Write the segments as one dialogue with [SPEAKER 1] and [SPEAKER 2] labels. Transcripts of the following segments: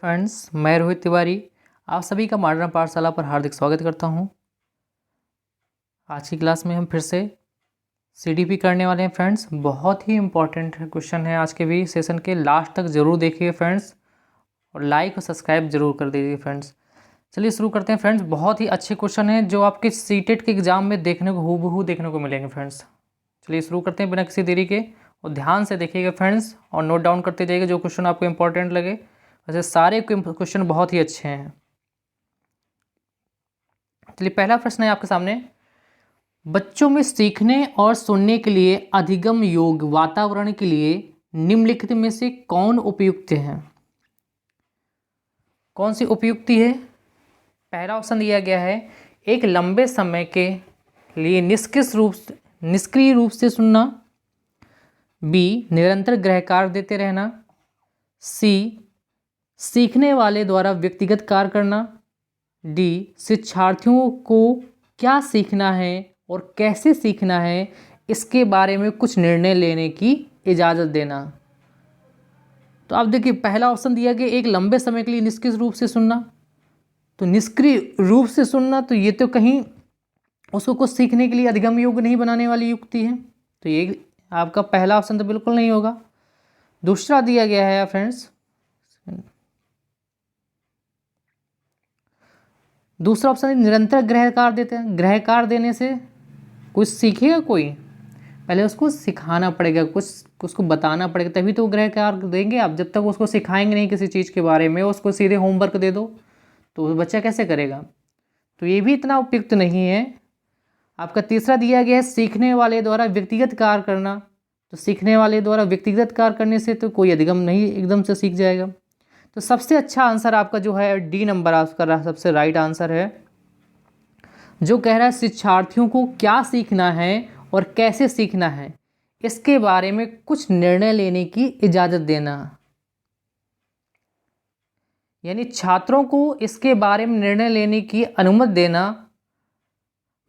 [SPEAKER 1] Friends, मैं रोहित तिवारी आप सभी का मॉडर्न पाठशाला पर हार्दिक स्वागत करता हूं। आज की क्लास में हम फिर से सीडीपी करने वाले हैं फ्रेंड्स। बहुत ही इंपॉर्टेंट क्वेश्चन है आज के भी सेशन के। लास्ट तक ज़रूर देखिए फ्रेंड्स और लाइक और सब्सक्राइब जरूर कर दीजिए फ्रेंड्स। चलिए शुरू करते हैं फ्रेंड्स। बहुत ही अच्छे क्वेश्चन हैं जो आपके सीटेट के एग्जाम में देखने को हूबहू देखने को मिलेंगे फ्रेंड्स। चलिए शुरू करते हैं बिना किसी देरी के, और ध्यान से देखिएगा फ्रेंड्स और नोट डाउन करते जाइएगा जो क्वेश्चन आपको इंपॉर्टेंट लगे। वैसे सारे क्वेश्चन बहुत ही अच्छे हैं। चलिए पहला प्रश्न है आपके सामने। बच्चों में सीखने और सुनने के लिए अधिगम योग्य वातावरण के लिए निम्नलिखित में से कौन उपयुक्त है? कौन सी उपयुक्ति है? पहला ऑप्शन दिया गया है, एक लंबे समय के लिए निष्क्रिय रूप से सुनना। बी, निरंतर गृहकार्य देते रहना। सी, सीखने वाले द्वारा व्यक्तिगत कार्य करना। डी, शिक्षार्थियों को क्या सीखना है और कैसे सीखना है इसके बारे में कुछ निर्णय लेने की इजाज़त देना। तो आप देखिए पहला ऑप्शन दिया गया, एक लंबे समय के लिए निष्क्रिय रूप से सुनना। तो निष्क्रिय रूप से सुनना, तो ये तो कहीं उसको कुछ सीखने के लिए अधिगम योग्य नहीं बनाने वाली युक्ति है। तो ये आपका पहला ऑप्शन तो बिल्कुल नहीं होगा। दूसरा दिया गया है फ्रेंड्स, दूसरा ऑप्शन है निरंतर गृहकार्य देते हैं। गृहकार्य देने से कुछ सीखेगा कोई? पहले उसको सिखाना पड़ेगा, कुछ उसको बताना पड़ेगा, तभी तो गृहकार्य देंगे आप। जब तक उसको सिखाएंगे नहीं किसी चीज़ के बारे में, उसको सीधे होमवर्क दे दो तो बच्चा कैसे करेगा? तो ये भी इतना उपयुक्त नहीं है। आपका तीसरा दिया गया है, सीखने वाले द्वारा व्यक्तिगत कार्य करना। तो सीखने वाले द्वारा व्यक्तिगत कार्य करने से तो कोई अधिगम नहीं एकदम से सीख जाएगा। तो सबसे अच्छा आंसर आपका जो है डी नंबर आपका सबसे राइट आंसर है, जो कह रहा है शिक्षार्थियों को क्या सीखना है और कैसे सीखना है इसके बारे में कुछ निर्णय लेने की इजाज़त देना। यानी छात्रों को इसके बारे में निर्णय लेने की अनुमति देना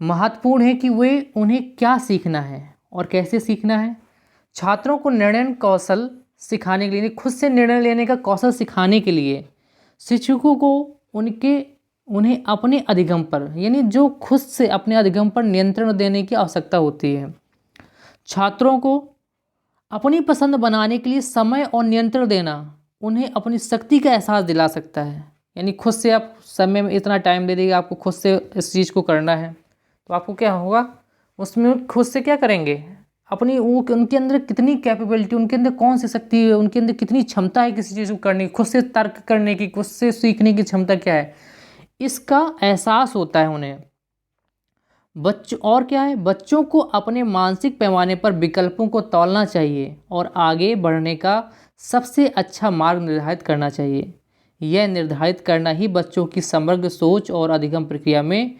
[SPEAKER 1] महत्वपूर्ण है कि वे उन्हें क्या सीखना है और कैसे सीखना है। छात्रों को निर्णय कौशल सिखाने के लिए, खुद से निर्णय लेने का कौशल सिखाने के लिए शिक्षकों को उन्हें अपने अधिगम पर, यानी जो खुद से अपने अधिगम पर नियंत्रण देने की आवश्यकता होती है। छात्रों को अपनी पसंद बनाने के लिए समय और नियंत्रण देना उन्हें अपनी शक्ति का एहसास दिला सकता है। यानी खुद से आप समय में इतना टाइम दे देगा, आपको खुद से इस चीज़ को करना है, तो आपको क्या होगा, उसमें खुद से क्या करेंगे, अपनी उनके अंदर कितनी कैपेबिलिटी, उनके अंदर कौन सी शक्ति है, उनके अंदर कितनी क्षमता है किसी चीज़ को करने की, खुद से तर्क करने की, खुद से सीखने की क्षमता क्या है, इसका एहसास होता है उन्हें। और क्या है, बच्चों को अपने मानसिक पैमाने पर विकल्पों को तौलना चाहिए और आगे बढ़ने का सबसे अच्छा मार्ग निर्धारित करना चाहिए। यह निर्धारित करना ही बच्चों की समग्र सोच और अधिगम प्रक्रिया में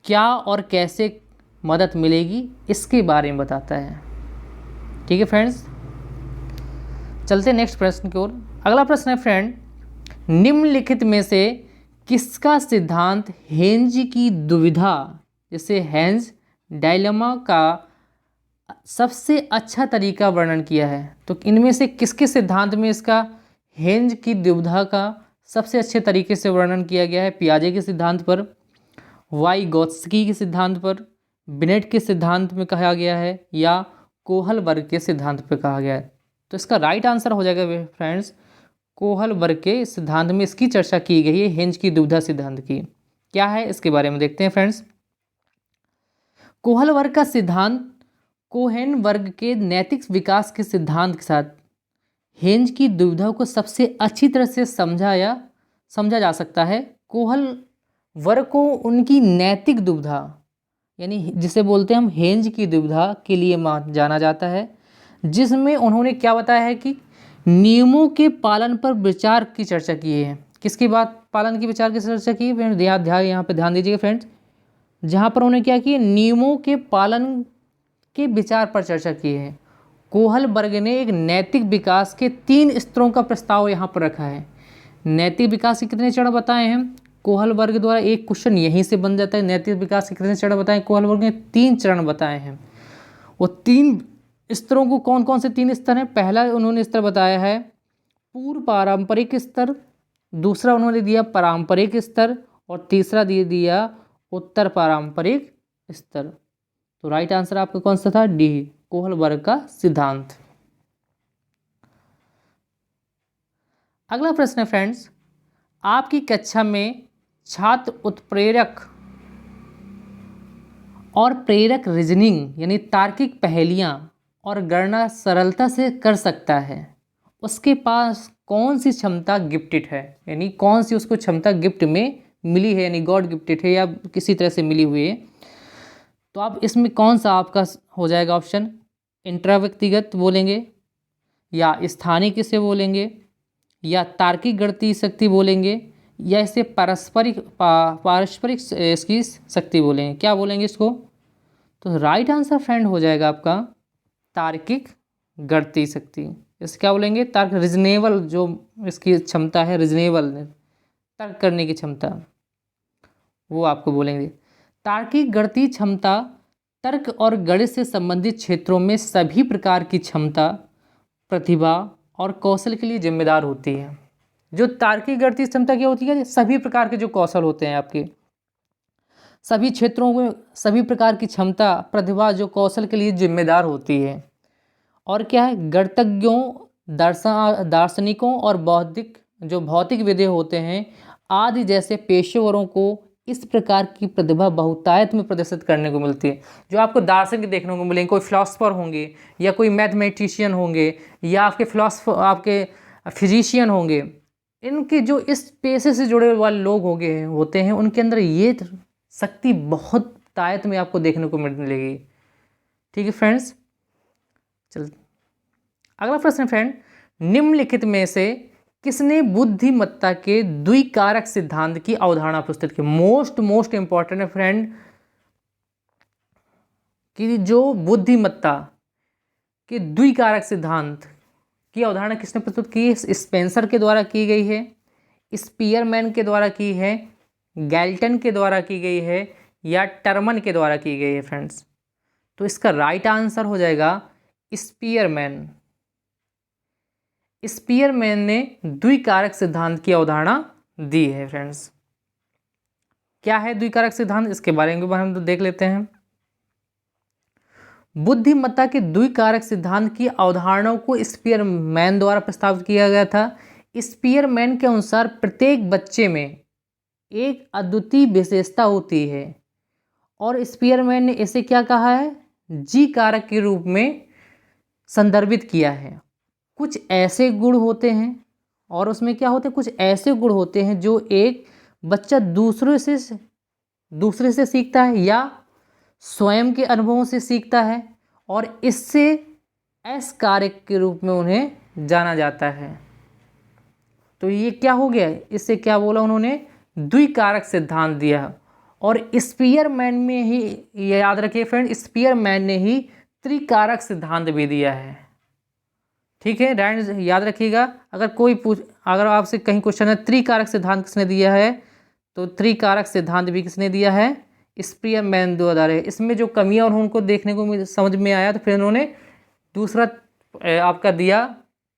[SPEAKER 1] क्या और कैसे मदद मिलेगी इसके बारे में बताता है। ठीक है फ्रेंड्स, चलते नेक्स्ट प्रश्न की ओर। अगला प्रश्न है फ्रेंड, निम्नलिखित में से किसका सिद्धांत हेंज की दुविधा, जैसे हेंज डायलेमा का सबसे अच्छा तरीका वर्णन किया है? तो इनमें से किसके सिद्धांत में इसका हेंज की दुविधा का सबसे अच्छे तरीके से वर्णन किया गया है? पियाजे के सिद्धांत पर, वाइगोत्स्की के सिद्धांत पर, बिनेट के सिद्धांत में कहा गया है, या कोहलबर्ग के सिद्धांत पर कहा गया है? तो इसका राइट आंसर हो जाएगा फ्रेंड्स, कोहलबर्ग के सिद्धांत में इसकी चर्चा की गई है, हेंज की दुविधा सिद्धांत की। क्या है इसके बारे में देखते हैं फ्रेंड्स। कोहलबर्ग का सिद्धांत कोहेनबर्ग के नैतिक विकास के सिद्धांत के साथ हेंज की दुविधा को सबसे अच्छी तरह से समझा जा सकता है। कोहलबर्ग को उनकी नैतिक दुविधा, यानी जिसे बोलते हैं हम हेंज की दुविधा के लिए जाना जाता है, जिसमें उन्होंने क्या बताया है कि नियमों के पालन पर विचार की चर्चा की है। किसकी बात, पालन की विचार की चर्चा की है? यहाँ पे ध्यान दीजिएगा फ्रेंड्स, जहाँ पर उन्होंने क्या किया, नियमों के पालन के विचार पर चर्चा की है। कोहलबर्ग ने एक नैतिक विकास के 3 स्तरों का प्रस्ताव यहाँ पर रखा है। नैतिक विकास के कितने चरण बताए हैं कोहलबर्ग द्वारा? एक क्वेश्चन यहीं से बन जाता है, नैतिक विकास के कितने चरण बताए कोहलबर्ग ने? 3 चरण बताए हैं। वो 3 स्तरों को कौन कौन से 3 स्तर हैं? पहला उन्होंने स्तर बताया है पूर्व पारंपरिक स्तर, दूसरा उन्होंने दिया पारंपरिक स्तर, और तीसरा दे दिया उत्तर पारंपरिक स्तर। तो राइट आंसर आपका कौन सा था? डी, कोहलबर्ग का सिद्धांत। अगला प्रश्न है फ्रेंड्स, आपकी कक्षा में छात्र उत्प्रेरक और प्रेरक रीजनिंग यानी तार्किक पहेलियां और गणना सरलता से कर सकता है, उसके पास कौन सी क्षमता गिफ्टेड है, यानी कौन सी उसको क्षमता गिफ्ट में मिली है, यानी गॉड गिफ्टेड है या किसी तरह से मिली हुई है। तो आप इसमें कौन सा आपका हो जाएगा ऑप्शन? इंट्रा व्यक्तिगत बोलेंगे, या स्थानिक से बोलेंगे, या तार्किक गणितीय शक्ति बोलेंगे, या इसे पारस्परिक इसकी शक्ति बोलेंगे। क्या बोलेंगे इसको? तो राइट आंसर फ्रेंड हो जाएगा आपका तार्किक गणितीय शक्ति। इसे क्या बोलेंगे? तर्क, रीजनेबल जो इसकी क्षमता है, रीजनेबल तर्क करने की क्षमता, वो आपको बोलेंगे। तार्किक गणितीय क्षमता तर्क और गणित से संबंधित क्षेत्रों में सभी प्रकार की क्षमता, प्रतिभा और कौशल के लिए जिम्मेदार होती है। जो तार्किक गणितीय क्षमता क्या होती है? सभी प्रकार के जो कौशल होते हैं आपके, सभी क्षेत्रों में सभी प्रकार की क्षमता, प्रतिभा, जो कौशल के लिए जिम्मेदार होती है। और क्या है? गणितज्ञों, दार्शनिकों और जो भौतिक विदे होते हैं आदि जैसे पेशेवरों को इस प्रकार की प्रतिभा बहुतायत में प्रदर्शित करने को मिलती है। जो आपको दार्शनिक देखने को मिलेंगे, कोई फिलोसफर होंगे या कोई मैथमेटिशियन होंगे या आपके फिजिशियन होंगे, इनके जो इस पेशे से जुड़े वाले लोग होते हैं, उनके अंदर ये शक्ति बहुत तायत में आपको देखने को मिलेगी। ठीक है फ्रेंड्स, चल अगला प्रश्न फ्रेंड, निम्नलिखित में से किसने बुद्धिमत्ता के द्विकारक सिद्धांत की अवधारणा प्रस्तुत की? मोस्ट इंपॉर्टेंट है फ्रेंड कि जो बुद्धिमत्ता के द्विकारक सिद्धांत की अवधारणा किसने प्रस्तुत की? स्पेंसर के द्वारा की गई है, स्पीयरमैन के द्वारा की है, गैल्टन के द्वारा की गई है, या टर्मन के द्वारा की गई है फ्रेंड्स। तो इसका राइट आंसर हो जाएगा स्पीयरमैन। स्पीयरमैन ने द्विकारक सिद्धांत की अवधारणा दी है फ्रेंड्स। क्या है द्विकारक सिद्धांत? इसके बारे में हम देख लेते हैं। बुद्धिमत्ता के द्विकारक सिद्धांत की अवधारणाओं को स्पीयरमैन द्वारा प्रस्तावित किया गया था। स्पीयरमैन के अनुसार प्रत्येक बच्चे में एक अद्वितीय विशेषता होती है, और स्पीयरमैन ने इसे क्या कहा है? जी कारक के रूप में संदर्भित किया है। कुछ ऐसे गुण होते हैं, और उसमें क्या होते हैं? कुछ ऐसे गुण होते हैं जो एक बच्चा दूसरे से सीखता है या स्वयं के अनुभवों से सीखता है, और इससे एस कारक के रूप में उन्हें जाना जाता है। तो ये क्या हो गया? इससे क्या बोला उन्होंने? द्विकारक सिद्धांत दिया। और स्पीयरमैन में ही, ये याद रखिए फ्रेंड, स्पीयरमैन ने ही त्रिकारक सिद्धांत भी दिया है। ठीक है, याद रखिएगा। अगर आपसे कहीं क्वेश्चन है त्रिकारक सिद्धांत किसने दिया है, तो त्रिकारक सिद्धांत भी किसने दिया है? स्पीयरमैन द्वारा है। इसमें जो कमियां उनको देखने को समझ में आया, तो फिर उन्होंने दूसरा आपका दिया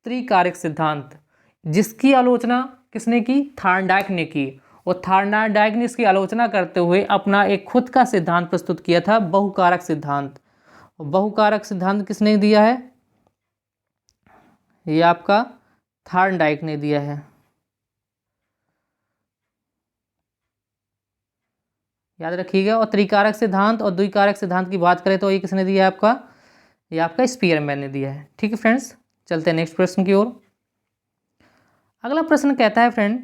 [SPEAKER 1] त्रिकारक सिद्धांत, जिसकी आलोचना किसने की? थार्नडाइक ने की। और थार्नडाइक ने इसकी आलोचना करते हुए अपना एक खुद का सिद्धांत प्रस्तुत किया था, बहुकारक सिद्धांत। बहुकारक सिद्धांत किसने दिया है? ये आपका थार्नडाइक ने दिया है। याद रखिएगा। और त्रिकारक सिद्धांत और द्विकारक सिद्धांत की बात करें तो ये किसने दिया है आपका? ये आपका स्पीयरमैन ने दिया है। ठीक है फ्रेंड्स, चलते हैं नेक्स्ट प्रश्न की ओर। अगला प्रश्न कहता है फ्रेंड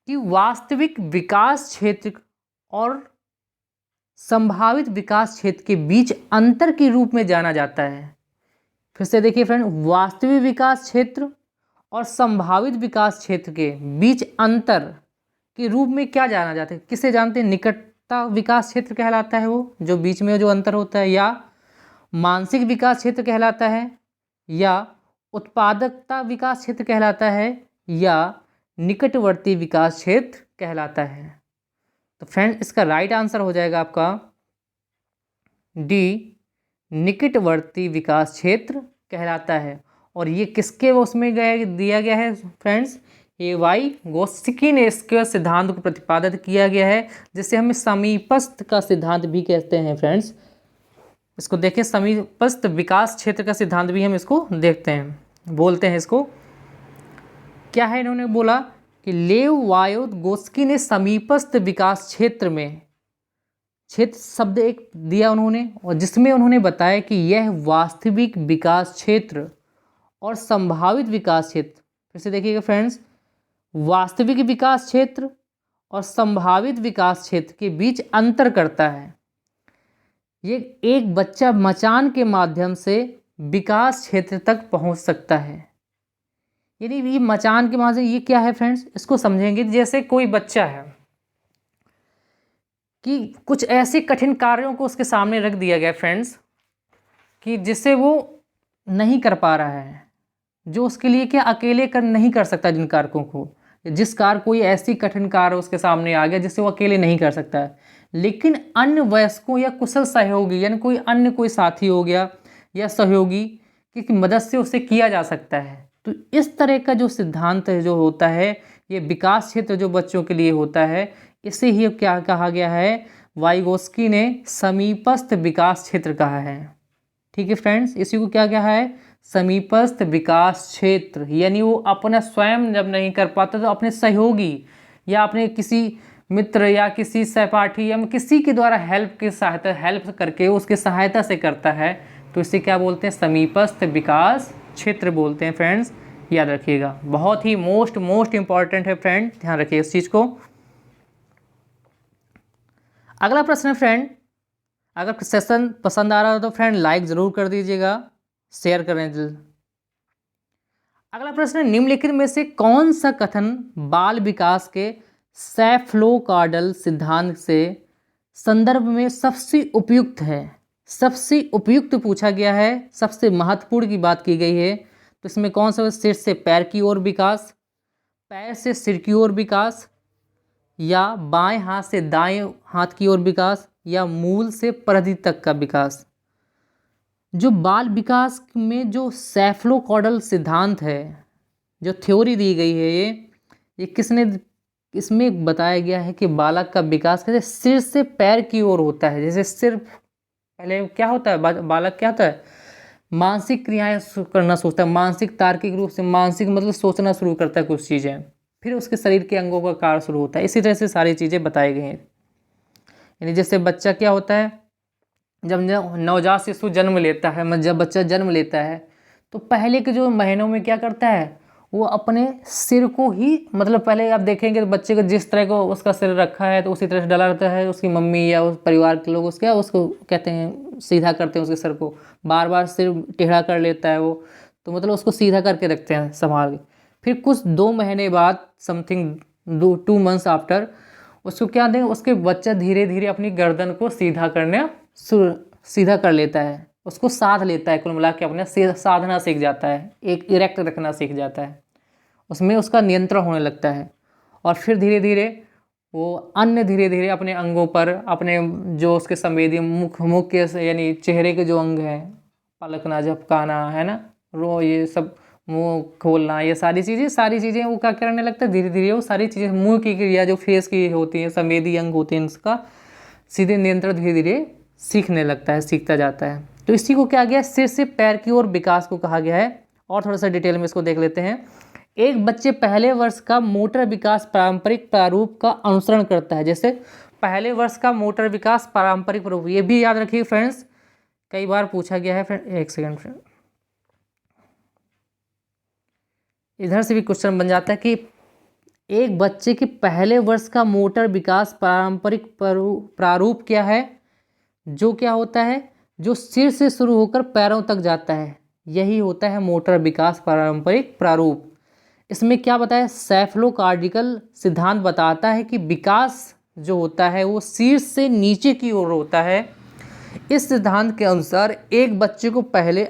[SPEAKER 1] कि वास्तविक विकास क्षेत्र और संभावित विकास क्षेत्र के बीच अंतर के रूप में जाना जाता है। फिर से देखिए फ्रेंड, वास्तविक विकास क्षेत्र और संभावित विकास क्षेत्र के बीच अंतर के रूप में क्या जाना जाता है? किसे जानते हैं? निकटता विकास क्षेत्र कहलाता है, वो जो बीच में जो अंतर होता है, या मानसिक विकास क्षेत्र कहलाता है, या उत्पादकता विकास क्षेत्र कहलाता है, या निकटवर्ती विकास क्षेत्र कहलाता है। तो फ्रेंड इसका राइट आंसर हो जाएगा आपका डी, निकटवर्ती विकास क्षेत्र कहलाता है। और ये किसके उसमें दिया गया है फ्रेंड्स? वाइगोत्स्की ने इसके सिद्धांत को प्रतिपादित किया गया है, जिसे हम समीपस्थ का सिद्धांत भी कहते हैं फ्रेंड्स। इसको देखें, समीपस्थ विकास क्षेत्र का सिद्धांत भी हम इसको देखते हैं, बोलते हैं इसको। क्या है इन्होंने बोला कि लेव वाइगोत्स्की ने समीपस्थ विकास क्षेत्र में, क्षेत्र शब्द एक दिया उन्होंने, और जिसमें उन्होंने बताया कि यह वास्तविक विकास क्षेत्र और संभावित विकास क्षेत्र, फिर से देखिएगा फ्रेंड्स, वास्तविक विकास क्षेत्र और संभावित विकास क्षेत्र के बीच अंतर करता है। ये एक बच्चा मचान के माध्यम से विकास क्षेत्र तक पहुंच सकता है। यानी ये मचान के माध्यम से, ये क्या है फ्रेंड्स, इसको समझेंगे। जैसे कोई बच्चा है कि कुछ ऐसे कठिन कार्यों को उसके सामने रख दिया गया फ्रेंड्स, कि जिसे वो नहीं कर पा रहा है, जो उसके लिए क्या अकेले नहीं कर सकता, जिन कारकों को, जिस कार कोई ऐसी कठिन कार्य उसके सामने आ गया जिसे वो अकेले नहीं कर सकता है, लेकिन अन्य वयस्कों या कुशल सहयोगी, यानी कोई साथी हो गया या सहयोगी की मदद से उसे किया जा सकता है। तो इस तरह का जो सिद्धांत जो होता है, ये विकास क्षेत्र जो बच्चों के लिए होता है, इसे ही क्या कहा गया है, वाइगोत्स्की ने समीपस्थ विकास क्षेत्र कहा है। ठीक है फ्रेंड्स, इसी को क्या कहा है, समीपस्थ विकास क्षेत्र। यानी वो अपना स्वयं जब नहीं कर पाता तो अपने सहयोगी या अपने किसी मित्र या किसी सहपाठी या किसी के द्वारा हेल्प करके उसकी सहायता से करता है, तो इसे क्या बोलते हैं, समीपस्थ विकास क्षेत्र बोलते हैं फ्रेंड्स। याद रखिएगा, बहुत ही मोस्ट इंपॉर्टेंट है फ्रेंड, ध्यान रखिए इस चीज़ को। अगला प्रश्न है फ्रेंड, अगर सेशन पसंद आ रहा हो तो फ्रेंड लाइक ज़रूर कर दीजिएगा, शेयर करें। अगला प्रश्न है, निम्नलिखित में से कौन सा कथन बाल विकास के सेफलोकार्डल सिद्धांत से संदर्भ में सबसे उपयुक्त है। सबसे उपयुक्त पूछा गया है, सबसे महत्वपूर्ण की बात की गई है, तो इसमें कौन सा, सिर से पैर की ओर विकास, पैर से सिर की ओर विकास, या बाएं हाथ से दाएं हाथ की ओर विकास, या मूल से परिधि तक का विकास। जो बाल विकास में जो सेफलोकार्डल सिद्धांत है, जो थ्योरी दी गई है, ये किसने, इसमें बताया गया है कि बालक का विकास कैसे सिर से पैर की ओर होता है। जैसे सिर पहले क्या होता है, बालक क्या होता है, मानसिक क्रियाएं करना सोचता है, मानसिक तार्किक रूप से, मानसिक मतलब सोचना शुरू करता है कुछ चीज़ें, फिर उसके शरीर के अंगों का कार्य शुरू होता है। इसी तरह से सारी चीज़ें बताई गई हैं। यानी जैसे बच्चा क्या होता है, जब नवजात शिशु जन्म लेता है, जब बच्चा जन्म लेता है तो पहले के जो महीनों में क्या करता है, वो अपने सिर को ही, मतलब पहले आप देखेंगे तो बच्चे को जिस तरह को उसका सिर रखा है तो उसी तरह से डला रहता है, उसकी मम्मी या उस परिवार के लोग उसको कहते हैं सीधा करते हैं, उसके सिर को बार बार सिर टेढ़ा कर लेता है वो, तो मतलब उसको सीधा करके रखते हैं संभाल के। फिर कुछ 2 महीने बाद, समथिंग 2 मंथ्स आफ्टर, उसको क्या दें, उसके बच्चा धीरे धीरे अपनी गर्दन को सीधा कर लेता है, उसको साध लेता है, कुल मिला के अपने साधना सीख जाता है, एक इरेक्ट रखना सीख जाता है, उसमें उसका नियंत्रण होने लगता है। और फिर धीरे धीरे वो अन्य धीरे धीरे अपने अंगों पर, अपने जो उसके संवेदी मुख के यानी चेहरे के जो अंग हैं, पलकना, झपकाना, है ना, ये सब, मुंह खोलना, ये सारी चीज़ें वो क्या करने लगता है, धीरे धीरे वो सारी चीज़ें, मुंह की क्रिया जो फेस की होती हैं, संवेदी अंग होते हैं, उसका सीधे नियंत्रण धीरे धीरे सीखने लगता है, सीखता जाता है। तो इसी को क्या गया, सिर से पैर की ओर विकास को कहा गया है। और थोड़ा सा डिटेल में इसको देख लेते हैं। एक बच्चे पहले वर्ष का मोटर विकास पारंपरिक प्रारूप का अनुसरण करता है। जैसे पहले वर्ष का मोटर विकास पारंपरिक प्रारूप, ये भी याद रखिए फ्रेंड्स, कई बार पूछा गया है फ्रेंड। एक सेकंड फ्रेंड, इधर से भी क्वेश्चन बन जाता है कि एक बच्चे के पहले वर्ष का मोटर विकास पारंपरिक प्रारूप क्या है, जो क्या होता है, जो सिर से शुरू होकर पैरों तक जाता है, यही होता है मोटर विकास पारंपरिक प्रारूप। इसमें क्या बताया, सेफलोकार्डिकल सिद्धांत बताता है कि विकास जो होता है वो सिर से नीचे की ओर होता है। इस सिद्धांत के अनुसार एक बच्चे को पहले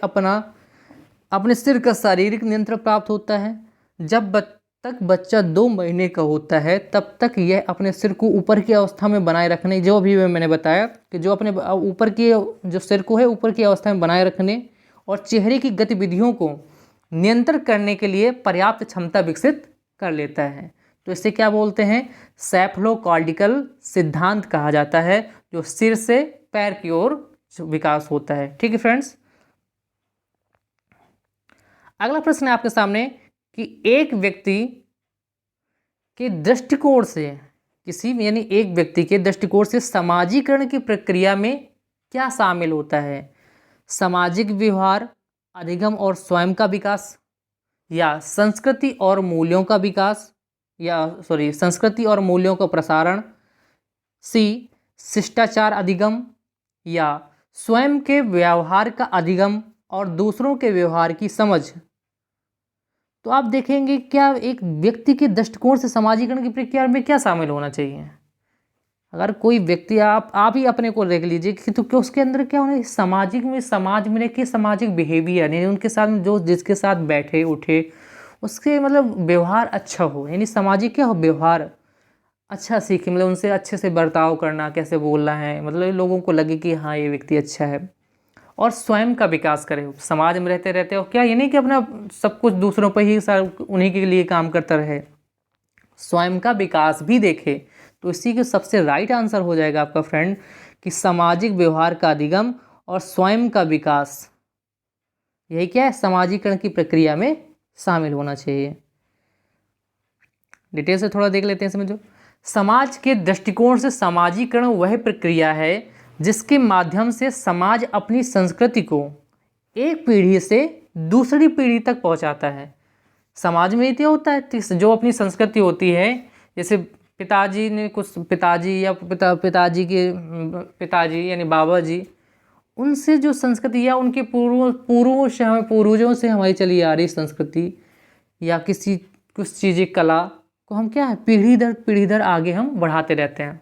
[SPEAKER 1] अपने सिर का शारीरिक नियंत्रण प्राप्त होता है। जब तक बच्चा 2 महीने का होता है तब तक यह अपने सिर को ऊपर की अवस्था में बनाए रखने, जो अभी मैंने बताया कि जो अपने ऊपर की जो सिर को है ऊपर की अवस्था में बनाए रखने और चेहरे की गतिविधियों को नियंत्रण करने के लिए पर्याप्त क्षमता विकसित कर लेता है। तो इसे क्या बोलते हैं? सेफलोकॉर्टिकल सिद्धांत कहा जाता है, जो सिर से पैर की ओर विकास होता है। ठीक है फ्रेंड्स। अगला प्रश्न है आपके सामने कि एक व्यक्ति के दृष्टिकोण से यानी एक व्यक्ति के दृष्टिकोण से समाजीकरण की प्रक्रिया में क्या शामिल होता है? सामाजिक व्यवहार, अधिगम और स्वयं का विकास, या संस्कृति और मूल्यों का विकास, संस्कृति और मूल्यों का प्रसारण, सी शिष्टाचार अधिगम, या स्वयं के व्यवहार का अधिगम और दूसरों के व्यवहार की समझ। तो आप देखेंगे क्या एक व्यक्ति के दृष्टिकोण से समाजीकरण की प्रक्रिया में क्या शामिल होना चाहिए। अगर कोई व्यक्ति, आप ही अपने को देख लीजिए कि तो क्या उसके अंदर क्या होना, समाज में कि सामाजिक बिहेवियर, यानी उनके साथ जो जिसके साथ बैठे उठे उसके मतलब व्यवहार अच्छा हो, यानी सामाजिक क्या हो, व्यवहार अच्छा सीखे, मतलब उनसे अच्छे से बर्ताव करना, कैसे बोलना है, मतलब लोगों को लगे कि हाँ ये व्यक्ति अच्छा है। और स्वयं का विकास करे, समाज में रहते रहते और क्या ये नहीं कि अपना सब कुछ दूसरों पर ही उन्हीं के लिए काम करता रहे, स्वयं का विकास भी देखे। तो इसी के सबसे राइट आंसर हो जाएगा आपका फ्रेंड कि सामाजिक व्यवहार का अधिगम और स्वयं का विकास, यही क्या है, समाजीकरण की प्रक्रिया में शामिल होना चाहिए। डिटेल से थोड़ा देख लेते हैं, समझो। समाज के दृष्टिकोण से समाजीकरण वह प्रक्रिया है जिसके माध्यम से समाज अपनी संस्कृति को एक पीढ़ी से दूसरी पीढ़ी तक पहुंचाता है। समाज में क्या होता है, जो अपनी संस्कृति होती है, जैसे पिताजी ने कुछ, पिताजी या पिताजी के पिताजी यानी बाबा जी, उनसे जो संस्कृति या उनके पूर्वजों से हमारी चली आ रही संस्कृति या कुछ चीज़ें, कला को हम क्या है पीढ़ी दर आगे हम बढ़ाते रहते हैं।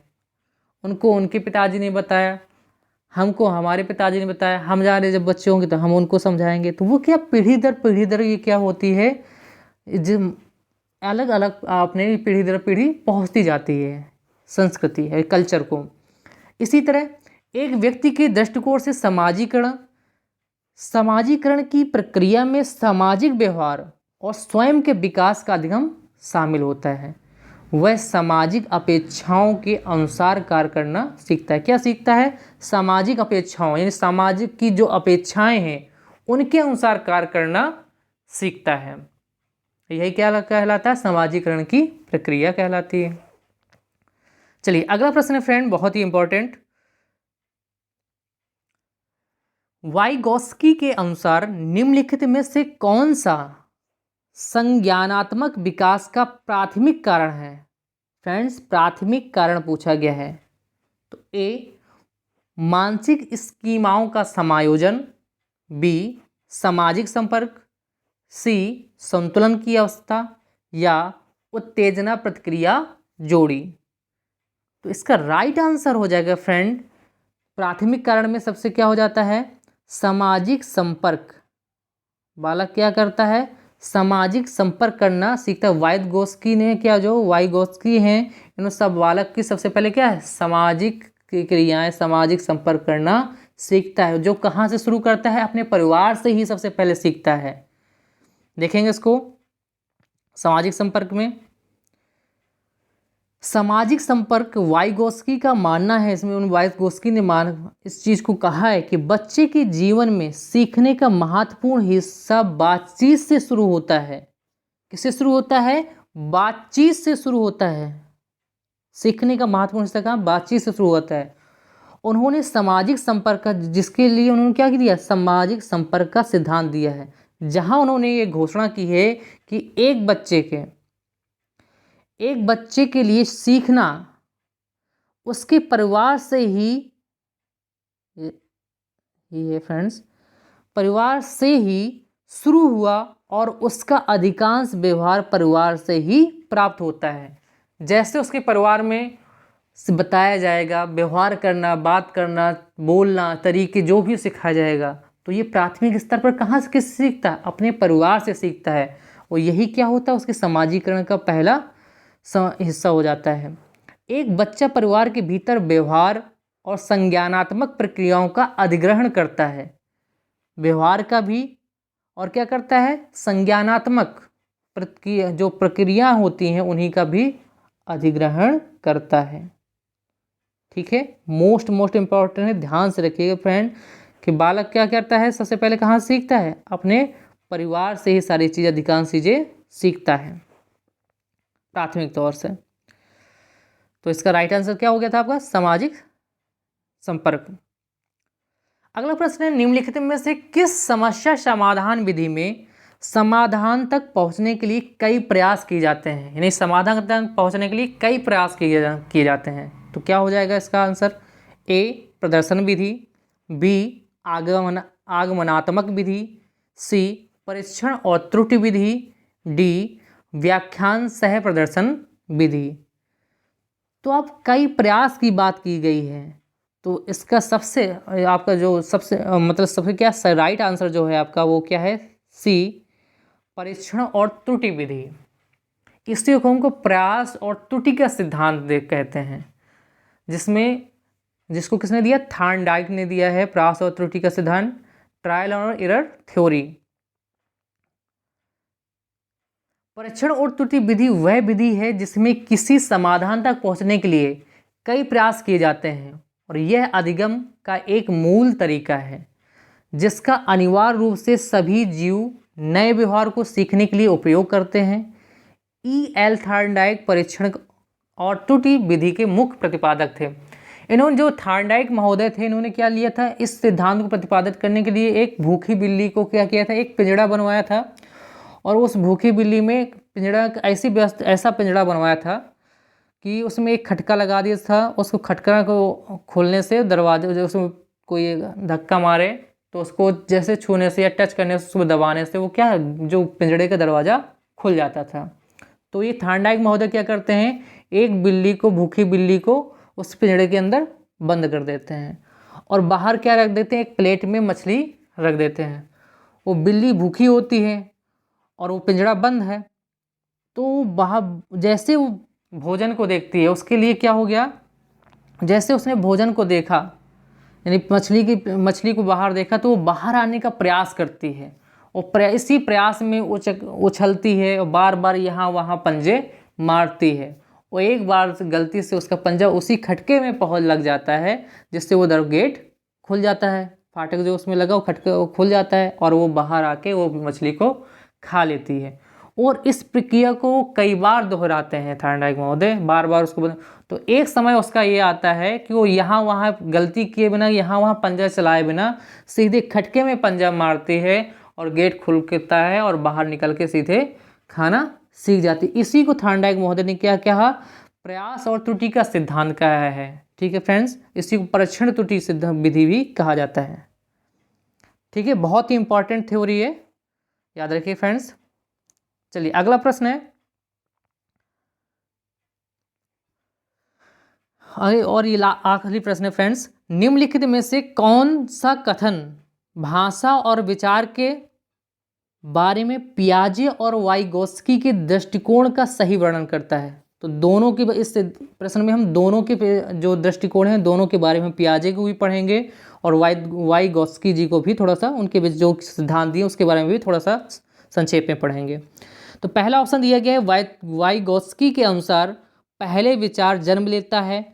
[SPEAKER 1] उनको उनके पिताजी ने बताया, हमको हमारे पिताजी ने बताया, हम जा रहे जब बच्चे होंगे तो हम उनको समझाएंगे। तो वो क्या पीढ़ी दर ये क्या होती है, जो अलग अलग आपने पीढ़ी दर पीढ़ी पहुंचती जाती है संस्कृति है, कल्चर को। इसी तरह एक व्यक्ति के दृष्टिकोण से समाजीकरण की प्रक्रिया में सामाजिक व्यवहार और स्वयं के विकास का अधिगम शामिल होता है। वह सामाजिक अपेक्षाओं के अनुसार कार्य करना सीखता है। क्या सीखता है? सामाजिक अपेक्षाओं, यानी सामाजिक की जो अपेक्षाएं हैं उनके अनुसार कार्य करना सीखता है। यही क्या कहलाता है? समाजीकरण की प्रक्रिया कहलाती है। चलिए अगला प्रश्न है फ्रेंड, बहुत ही इंपॉर्टेंट। वाइगोस्की के अनुसार निम्नलिखित में से कौन सा संज्ञानात्मक विकास का प्राथमिक कारण है? फ्रेंड्स, प्राथमिक कारण पूछा गया है। तो ए मानसिक स्कीमाओं का समायोजन, बी सामाजिक संपर्क, सी संतुलन की अवस्था, या उत्तेजना प्रतिक्रिया जोड़ी। तो इसका राइट आंसर हो जाएगा फ्रेंड, प्राथमिक कारण में सबसे क्या हो जाता है, सामाजिक संपर्क। बालक क्या करता है? सामाजिक संपर्क करना सीखता है। वाइगोस्की ने क्या, जो वाइगोस्की हैं, इन्होंने सब बालक की सबसे पहले क्या है, सामाजिक क्रियाएं, सामाजिक संपर्क करना सीखता है। जो कहाँ से शुरू करता है? अपने परिवार से ही सबसे पहले सीखता है। देखेंगे इसको सामाजिक संपर्क में। सामाजिक संपर्क, वाइगोस्की का मानना है, इसमें वाइगोस्की ने इस चीज़ को कहा है कि बच्चे के जीवन में सीखने का महत्वपूर्ण हिस्सा बातचीत से शुरू होता है। किससे शुरू होता है? बातचीत से शुरू होता है। सीखने का महत्वपूर्ण हिस्सा कहाँ? बातचीत से शुरू होता है। उन्होंने सामाजिक संपर्क का, जिसके लिए उन्होंने क्या दिया, सामाजिक संपर्क का सिद्धांत दिया है, जहाँ उन्होंने ये घोषणा की है कि एक बच्चे के लिए सीखना उसके परिवार से ही ये फ्रेंड्स, परिवार से ही शुरू हुआ और उसका अधिकांश व्यवहार परिवार से ही प्राप्त होता है। जैसे उसके परिवार में बताया जाएगा, व्यवहार करना, बात करना, बोलना, तरीके जो भी सिखाया जाएगा, तो ये प्राथमिक स्तर पर कहाँ से किस सीखता है? अपने परिवार से सीखता है। और यही क्या होता है, उसके समाजीकरण का पहला हिस्सा हो जाता है। एक बच्चा परिवार के भीतर व्यवहार और संज्ञानात्मक प्रक्रियाओं का अधिग्रहण करता है, व्यवहार का भी, और क्या करता है, संज्ञानात्मक जो प्रक्रिया होती हैं उन्हीं का भी अधिग्रहण करता है। ठीक है, मोस्ट इम्पॉर्टेंट है, ध्यान से रखिएगा फ्रेंड कि बालक क्या करता है, सबसे पहले कहाँ सीखता है, अपने परिवार से ही सारी चीज़ें, अधिकांश चीज़ें सीखता है प्राथमिक तौर से। तो इसका राइट आंसर क्या हो गया था आपका, सामाजिक संपर्क। अगला प्रश्न है, निम्नलिखित में से किस समस्या समाधान विधि में समाधान तक पहुंचने के लिए कई प्रयास किए जाते हैं, यानी समाधान तक पहुंचने के लिए कई प्रयास किए जाते हैं। तो क्या हो जाएगा इसका आंसर, ए प्रदर्शन विधि, बी आगमनात्मक विधि, सी परीक्षण और त्रुटि विधि, डी व्याख्यान सह प्रदर्शन विधि। तो अब कई प्रयास की बात की गई है, तो इसका सबसे आपका जो सबसे मतलब सबसे क्या राइट आंसर जो है आपका वो क्या है, सी परीक्षण और त्रुटि विधि। इसी को हमको प्रयास और त्रुटि का सिद्धांत कहते हैं, जिसको किसने दिया, थॉर्नडाइक ने दिया है प्रयास और त्रुटि का सिद्धांत, ट्रायल और एरर थ्योरी। परीक्षण और त्रुटि विधि वह विधि है जिसमें किसी समाधान तक पहुंचने के लिए कई प्रयास किए जाते हैं और यह अधिगम का एक मूल तरीका है जिसका अनिवार्य रूप से सभी जीव नए व्यवहार को सीखने के लिए उपयोग करते हैं। E.L. थॉर्नडाइक परीक्षण और त्रुटि विधि के मुख्य प्रतिपादक थे। इन्होंने जो थॉर्नडाइक महोदय थे, इन्होंने क्या लिया था, इस सिद्धांत को प्रतिपादित करने के लिए एक भूखी बिल्ली को क्या किया था, एक पिंजड़ा बनवाया था और उस भूखी बिल्ली में पिंजड़ा ऐसा पिंजड़ा बनवाया था कि उसमें एक खटका लगा दिया था। उसको खटका को खोलने से दरवाजे, जो उसमें कोई धक्का मारे तो उसको जैसे छूने से या टच करने से, उसको दबाने से वो क्या, जो पिंजड़े का दरवाज़ा खुल जाता था। तो ये थॉर्नडाइक महोदय क्या करते हैं, एक बिल्ली को, भूखी बिल्ली को उस पिंजड़े के अंदर बंद कर देते हैं और बाहर क्या रख देते हैं, एक प्लेट में मछली रख देते हैं। वो बिल्ली भूखी होती है और वो पिंजड़ा बंद है, तो बाहर जैसे वो भोजन को देखती है, उसके लिए क्या हो गया, जैसे उसने भोजन को देखा, यानी मछली को बाहर देखा, तो वो बाहर आने का प्रयास करती है और इसी प्रयास में उछलती है और बार बार यहाँ वहाँ पंजे मारती है और एक बार गलती से उसका पंजा उसी खटके में पहुँच लग जाता है, जिससे वो गेट खुल जाता है, फाटक जो उसमें लगा वो खटका खुल जाता है और वो बाहर आके वो मछली को खा लेती है। और इस प्रक्रिया को कई बार दोहराते हैं थॉर्नडाइक महोदय, बार बार उसको तो एक समय उसका ये आता है कि वो यहाँ वहाँ गलती किए बिना, यहाँ वहाँ पंजा चलाए बिना सीधे खटके में पंजा मारती है और गेट खुलता है और बाहर निकल के सीधे खाना सीख जाती। इसी को थॉर्नडाइक महोदय ने क्या कहा, प्रयास और त्रुटि का सिद्धांत कहा है। ठीक है फ्रेंड्स, इसी को परीक्षण त्रुटि सिद्धांत विधि भी कहा जाता है। ठीक है, बहुत ही इंपॉर्टेंट थ्योरी है, याद रखिए फ्रेंड्स। चलिए अगला प्रश्न है, और ये आखिरी प्रश्न है फ्रेंड्स, निम्नलिखित में से कौन सा कथन भाषा और विचार के बारे में पियाजे और वाइगोत्स्की के दृष्टिकोण का सही वर्णन करता है। तो दोनों के, इस प्रश्न में हम दोनों के जो दृष्टिकोण हैं दोनों के बारे में, पियाजे को भी पढ़ेंगे और वाइगोत्स्की जी को भी थोड़ा सा, उनके जो सिद्धांत दिए उसके बारे में भी थोड़ा सा संक्षेप में पढ़ेंगे। तो पहला ऑप्शन दिया गया है, वाइगोत्स्की के अनुसार पहले विचार जन्म लेता है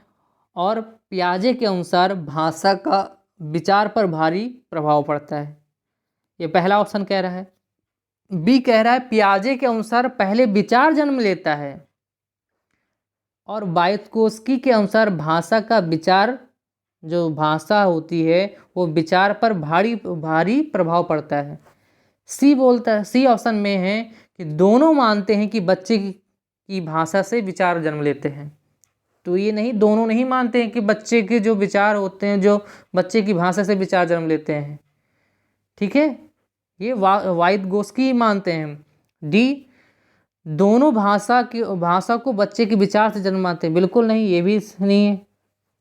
[SPEAKER 1] और पियाजे के अनुसार भाषा का विचार पर भारी प्रभाव पड़ता है। ये पहला ऑप्शन कह रहा है। बी कह रहा है पियाजे के अनुसार पहले विचार जन्म लेता है और वाइगोत्स्की के अनुसार भाषा का विचार, जो भाषा होती है वो विचार पर भारी प्रभाव पड़ता है। सी ऑप्शन में है कि दोनों मानते हैं कि बच्चे की भाषा से विचार जन्म लेते हैं। तो ये नहीं, दोनों नहीं मानते हैं कि बच्चे के जो विचार होते हैं, जो बच्चे की भाषा से विचार जन्म लेते हैं। ठीक है, ये वाइगोत्स्की मानते हैं। डी, दोनों भाषा को बच्चे के विचार से जन्माते हैं। बिल्कुल नहीं, ये भी नहीं है।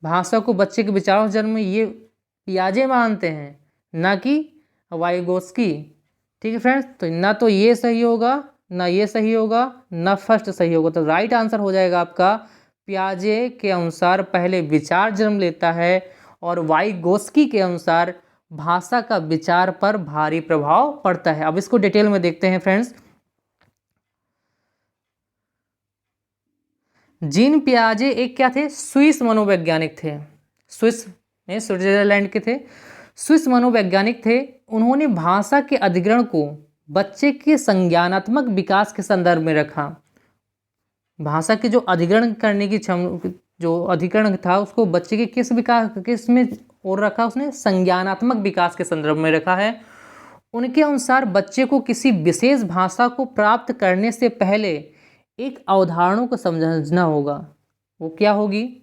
[SPEAKER 1] भाषा को बच्चे के विचारों से जन्म ये पियाजे मानते हैं, ना कि वाइगोत्स्की। ठीक है फ्रेंड्स, तो ना तो ये सही होगा, ना ये सही होगा, ना फर्स्ट सही होगा। तो राइट आंसर हो जाएगा आपका, पियाजे के अनुसार पहले विचार जन्म लेता है और वाइगोत्स्की के अनुसार भाषा का विचार पर भारी प्रभाव पड़ता है। अब इसको डिटेल में देखते हैं फ्रेंड्स। जीन पियाजे एक क्या थे, स्विस मनोवैज्ञानिक थे। स्विस में स्विट्जरलैंड के थे, स्विस मनोवैज्ञानिक थे। उन्होंने भाषा के अधिग्रहण को बच्चे के संज्ञानात्मक विकास के संदर्भ में रखा। भाषा के जो अधिग्रहण करने की जो अधिकरण था उसको बच्चे के किस में और रखा उसने, संज्ञानात्मक विकास के संदर्भ में रखा है। उनके अनुसार बच्चे को किसी विशेष भाषा को प्राप्त करने से पहले एक अवधारणा को समझना होगा। वो क्या होगी,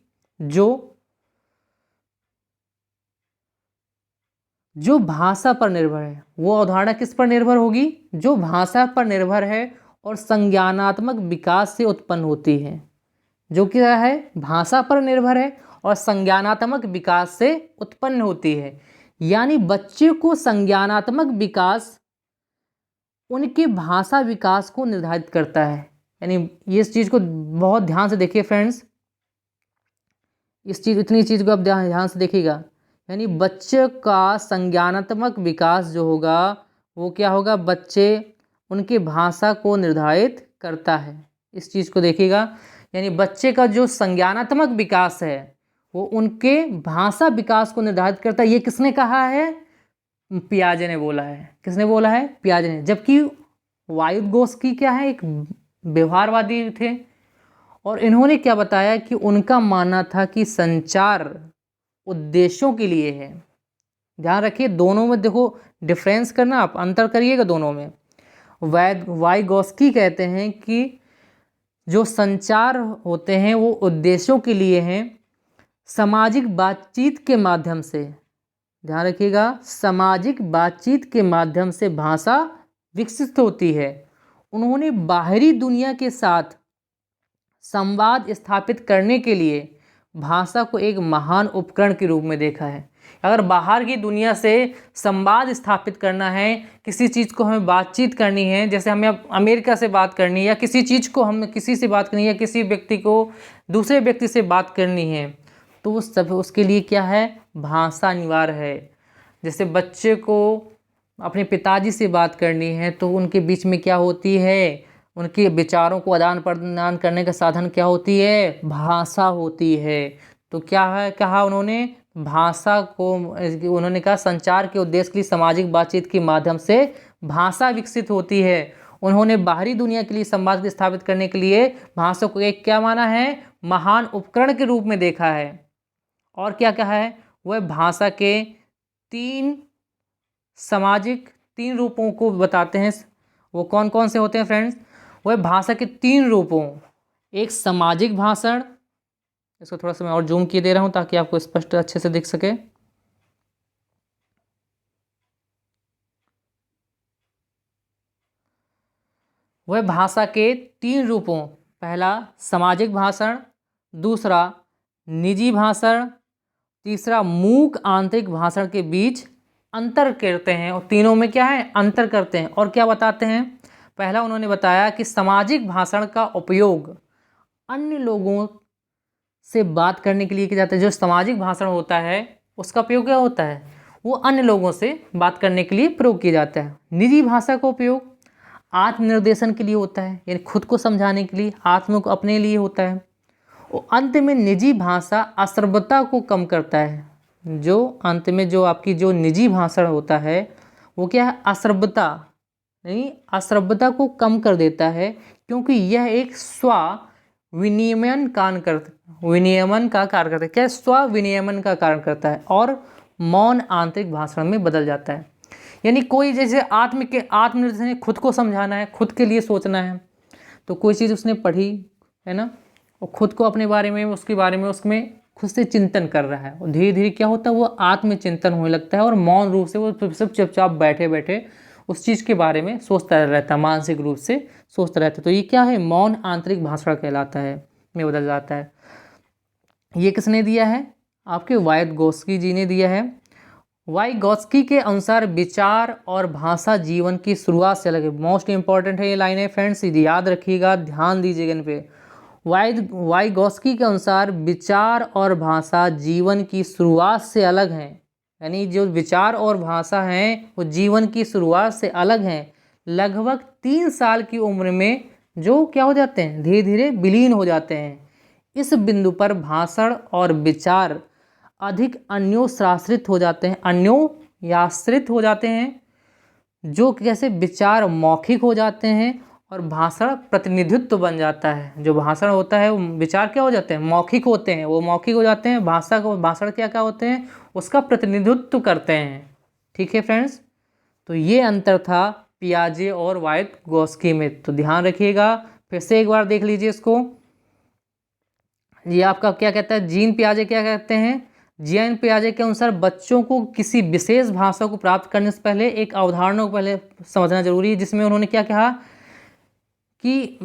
[SPEAKER 1] जो भाषा पर निर्भर है। वो अवधारणा किस पर निर्भर होगी, जो भाषा पर निर्भर है और संज्ञानात्मक विकास से उत्पन्न होती है। जो क्या है, भाषा पर निर्भर है और संज्ञानात्मक विकास से उत्पन्न होती है। यानी बच्चे को संज्ञानात्मक विकास उनके भाषा विकास को निर्धारित करता है। यानी ये इस चीज़ को बहुत ध्यान से देखिए फ्रेंड्स, इतनी चीज़ को आप ध्यान से देखिएगा। यानी बच्चे का संज्ञानात्मक विकास जो होगा वो क्या होगा, बच्चे उनकी भाषा को निर्धारित करता है। इस चीज़ को देखिएगा। यानी बच्चे का जो संज्ञानात्मक विकास है वो उनके भाषा विकास को निर्धारित करता है। ये किसने कहा है, पियाजे ने बोला है। किसने बोला है, पियाजे ने। जबकि वाइगोत्स्की क्या है, एक व्यवहारवादी थे और इन्होंने क्या बताया कि उनका मानना था कि संचार उद्देश्यों के लिए है। ध्यान रखिए दोनों में देखो डिफरेंस करना, आप अंतर करिएगा दोनों में। वाइगोत्स्की कहते हैं कि जो संचार होते हैं वो उद्देश्यों के लिए हैं, सामाजिक बातचीत के माध्यम से। ध्यान रखिएगा, सामाजिक बातचीत के माध्यम से भाषा विकसित होती है। उन्होंने बाहरी दुनिया के साथ संवाद स्थापित करने के लिए भाषा को एक महान उपकरण के रूप में देखा है। अगर बाहर की दुनिया से संवाद स्थापित करना है, किसी चीज़ को हमें बातचीत करनी है, जैसे हमें अब अमेरिका से बात करनी है या किसी चीज़ को हमें किसी से बात करनी है या किसी व्यक्ति को दूसरे व्यक्ति से बात करनी है, तो वो सब उसके लिए क्या है, भाषा अनिवार्य है। जैसे बच्चे को अपने पिताजी से बात करनी है तो उनके बीच में क्या होती है, उनके विचारों को आदान प्रदान करने का साधन क्या होती है, भाषा होती है। तो क्या है कहा उन्होंने, भाषा को उन्होंने कहा संचार के उद्देश्य के लिए सामाजिक बातचीत के माध्यम से भाषा विकसित होती है। उन्होंने बाहरी दुनिया के लिए संवाद स्थापित करने के लिए भाषा को एक क्या माना है, महान उपकरण के रूप में देखा है। और क्या कहा है, वह भाषा के तीन रूपों को बताते हैं। वो कौन कौन से होते हैं फ्रेंड्स, वह भाषा के 3 रूपों, एक सामाजिक भाषण, इसको थोड़ा सा मैं और जूम किए दे रहा हूं ताकि आपको स्पष्ट अच्छे से दिख सके। वह भाषा के 3 रूपों, पहला सामाजिक भाषण, दूसरा निजी भाषण, तीसरा मूक आंतरिक भाषण के बीच अंतर करते हैं। और तीनों में क्या है, अंतर करते हैं। और क्या बताते हैं, पहला उन्होंने बताया कि सामाजिक भाषण का उपयोग अन्य लोगों से बात करने के लिए किया जाता है। जो सामाजिक भाषण होता है उसका उपयोग क्या होता है, वो अन्य लोगों से बात करने के लिए प्रयोग किया जाता है। निजी भाषा का उपयोग आत्मनिर्देशन के लिए होता है, यानी खुद को समझाने के लिए, आत्म को अपने लिए होता है। और अंत में निजी भाषा असर्बता को कम करता है। जो अंत में जो आपकी जो निजी भाषण होता है वो क्या है, असर्बता, नहीं असर्बता को कम कर देता है, क्योंकि यह एक विनियमन का कार्य करता है। क्या, स्व-विनियमन का कार्य करता है और मौन आंतरिक भाषण में बदल जाता है। यानी कोई जैसे आत्मनिर्भर, खुद को समझाना है, खुद के लिए सोचना है, तो कोई चीज़ उसने पढ़ी है ना, और खुद को अपने बारे में उसके बारे में उसमें खुद से चिंतन कर रहा है, और धीरे धीरे क्या होता है, वो आत्मचिंतन होने लगता है और मौन रूप से वो सब चुपचाप बैठे बैठे उस चीज़ के बारे में सोचता रहता है, मानसिक रूप से सोचता रहता है। तो ये क्या है, मौन आंतरिक भाषण कहलाता है, में बदल जाता है। ये किसने दिया है, आपके वाइगोत्स्की जी ने दिया है। वाइगोत्स्की के अनुसार विचार और भाषा जीवन की शुरुआत से अलग है। मोस्ट इंपॉर्टेंट है ये लाइन है फ्रेंड्स, याद रखिएगा, ध्यान दीजिएगा इन पे। वाइगोत्स्की के अनुसार विचार और भाषा जीवन की शुरुआत से अलग हैं। यानी जो विचार और भाषा हैं वो जीवन की शुरुआत से अलग हैं। लगभग 3 साल की उम्र में जो क्या हो जाते हैं, धीरे धीरे विलीन हो जाते हैं। इस बिंदु पर भाषण और विचार अधिक अन्योन्याश्रित हो जाते हैं, जो कैसे विचार मौखिक हो जाते हैं और भाषण प्रतिनिधित्व बन जाता है। जो भाषण होता है वो विचार क्या हो जाते हैं, मौखिक होते हैं, वो मौखिक हो जाते हैं। भाषण क्या क्या होते हैं, उसका प्रतिनिधित्व करते हैं। ठीक है फ्रेंड्स, तो ये अंतर था पियाजे और वाइगोत्स्की में, तो ध्यान रखिएगा। फिर से एक बार देख लीजिए इसको। ये आपका क्या कहता है, जीन पियाजे क्या कहते हैं, जीन पियाजे के अनुसार बच्चों को किसी विशेष भाषा को प्राप्त करने से पहले एक अवधारणा को पहले समझना जरूरी है, जिसमें उन्होंने क्या कहा कि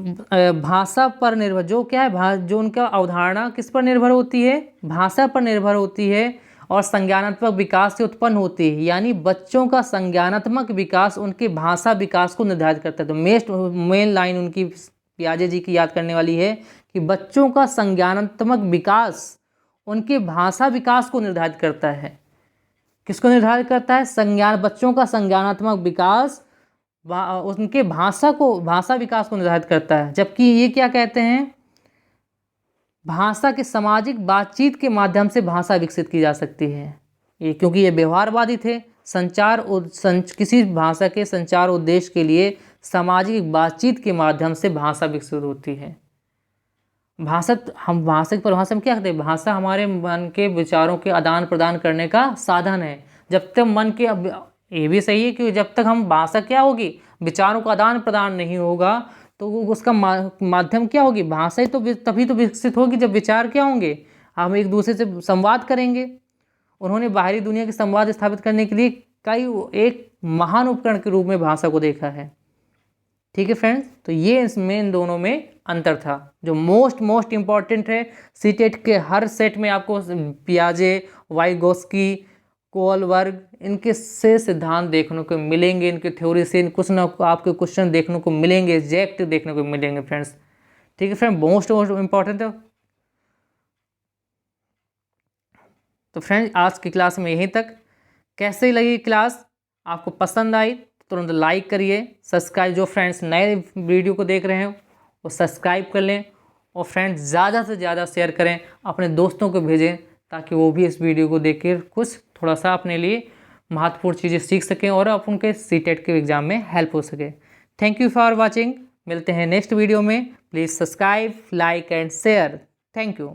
[SPEAKER 1] भाषा पर निर्भर जो क्या है, जो उनका अवधारणा किस पर निर्भर होती है, भाषा पर निर्भर होती है और संज्ञानात्मक विकास से उत्पन्न होती है। यानी बच्चों का संज्ञानात्मक विकास उनके भाषा विकास को निर्धारित करता है। तो मेन लाइन उनकी पियाजे जी की याद करने वाली है कि बच्चों का संज्ञानात्मक विकास उनके भाषा विकास को निर्धारित करता है। किसको निर्धारित करता है, बच्चों का संज्ञानात्मक विकास उनके भाषा विकास को निर्धारित करता है। जबकि ये क्या कहते हैं, भाषा के सामाजिक बातचीत के माध्यम से भाषा विकसित की जा सकती है। ये क्योंकि ये व्यवहारवादी थे, किसी भाषा के संचार उद्देश्य के लिए सामाजिक बातचीत के माध्यम से भाषा विकसित होती है। हम भाषा की परिभाषा में क्या कहते हैं, भाषा हमारे मन के विचारों के आदान प्रदान करने का साधन है। जब तक मन के, ये भी सही है कि जब तक हम भाषा क्या होगी, विचारों का आदान प्रदान नहीं होगा तो उसका माध्यम क्या होगी, भाषा ही तो तभी तो विकसित होगी जब विचार क्या होंगे, हम एक दूसरे से संवाद करेंगे। उन्होंने बाहरी दुनिया के संवाद स्थापित करने के लिए एक महान उपकरण के रूप में भाषा को देखा है। ठीक है फ्रेंड्स, तो ये इसमें इन दोनों में अंतर था जो मोस्ट इम्पॉर्टेंट है। सीटेट के हर सेट में आपको पियाजे, वाइगोत्स्की, कोलबर्ग इनके से सिद्धांत देखने को मिलेंगे, इनके थ्योरी से कुछ ना आपके क्वेश्चन देखने को मिलेंगे, एग्जैक्ट देखने को मिलेंगे फ्रेंड्स। ठीक है फ्रेंड, मोस्ट इम्पॉर्टेंट है। तो फ्रेंड्स आज की क्लास में यहीं तक। कैसे लगी क्लास, आपको पसंद आई तो तुरंत लाइक करिए, सब्सक्राइब, जो फ्रेंड्स नए वीडियो को देख रहे हैं वो सब्सक्राइब कर लें, और फ्रेंड्स ज़्यादा से ज़्यादा शेयर करें, अपने दोस्तों को भेजें ताकि वो भी इस वीडियो को देख कर कुछ थोड़ा सा अपने लिए महत्वपूर्ण चीज़ें सीख सकें और अब उनके सीटेट के एग्ज़ाम में हेल्प हो सके। थैंक यू फॉर वॉचिंग, मिलते हैं नेक्स्ट वीडियो में। Please subscribe, like and share. Thank you.